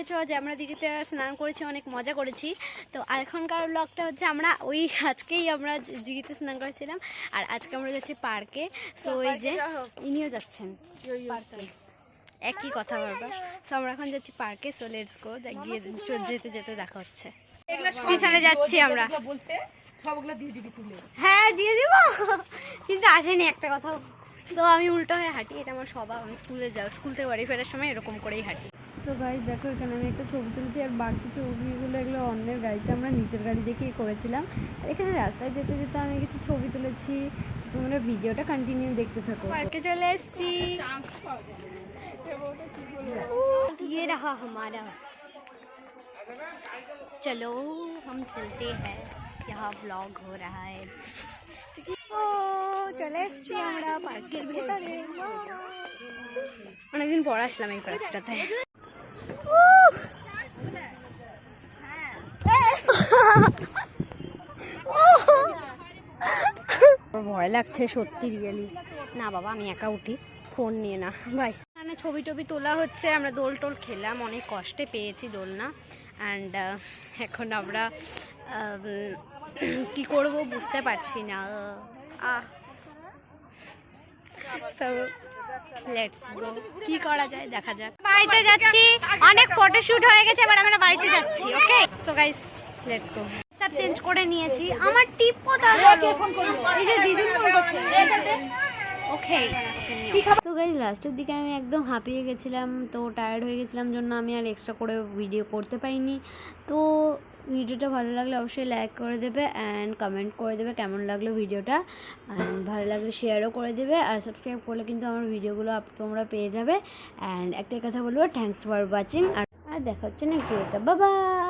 দেখেছো যে আমরা দিঘিতে স্নান করেছি, অনেক মজা করেছি। তো এখনকার ব্লগটা হচ্ছে আমরা আজকেই আমরা দিঘিতে স্নান করেছিলাম, আর আজকে আমরা যাচ্ছি পার্কে। সো এই যে ইনিও যাচ্ছেন পার্কে, একই কথা বারবার। সো আমরা এখন যাচ্ছি পার্কে। সো লেটস গো, গিয়ে যেতে যেতে দেখা হচ্ছে। পিছনে যাচ্ছি আমরা। হ্যাঁ দিয়ে দিব, কিন্তু আসেনি একটা কথাও। তো আমি উল্টো হয়ে হাঁটি, এটা আমার স্বভাব। আমি স্কুল থেকে বাড়ি ফেরার সময় এরকম করেই হাঁটি। সো গাইস দেখো, এখানে আমি একটা ছবি তুলছি, আর বাকি ছবিগুলো এগুলো অন্যের গাড়িতে, আমরা নিচের গাড়ি দেখেই করেছিলাম। এখানে রাস্তায় যেতে যেতে আমি কিছু ছবি তুলেছি, তোমরা ভিডিওটা কন্টিনিউ দেখতে থাকো। পার্কে চলে এসেছি, ये रहा हमारा। चलो हम चलते हैं, यहाँ ब्लॉग हो रहा है। ও চলে এসেছি আমরা পার্কের ভিতরে। অনেকদিন পর আসলাম এই পার্কটাতে। ভয় লাগছে সত্যি, রিয়েলি। না বাবা, আমি একা উঠি, ফোন নিয়ে না ভাই। এখানে ছবি টবি তোলা হচ্ছে, আমরা দোল টোল খেলাম, অনেক কষ্টে পেয়েছি দোলনা। অ্যান্ড এখন আমরা কি করব বুঝতে পারছি না। সো লেটস গো, কি করা যায় দেখা যাক। বাড়িতে যাচ্ছি, অনেক ফটোশুট হয়ে গেছে, এবার আমরা বাড়িতে যাচ্ছি। Okay so guys let's go. সব চেঞ্জ করে নিয়েছি। আমার টিপ কোথায় গেল? এই যে দিদি ফোন করছে। ওকে সো গাইস, লাস্টের দিকে আমি একদম হাঁপিয়ে গেছিলাম, তো টায়ার্ড হয়ে গেছিলাম জন্য আমি আর এক্সট্রা করে ভিডিও করতে পারিনি। তো ভিডিওটা ভালো লাগলে অবশ্যই লাইক করে দেবে অ্যান্ড কমেন্ট করে দেবে কেমন লাগলো ভিডিওটা, অ্যান্ড ভালো লাগলে শেয়ারও করে দেবে। আর সাবস্ক্রাইব করলে কিন্তু আমার ভিডিওগুলো তোমরা পেয়ে যাবে। অ্যান্ড একটাই কথা বলবো, থ্যাঙ্কস ফর ওয়াচিং। আর দেখা হচ্ছে নেক্সট ভিডিওতে। Bye bye.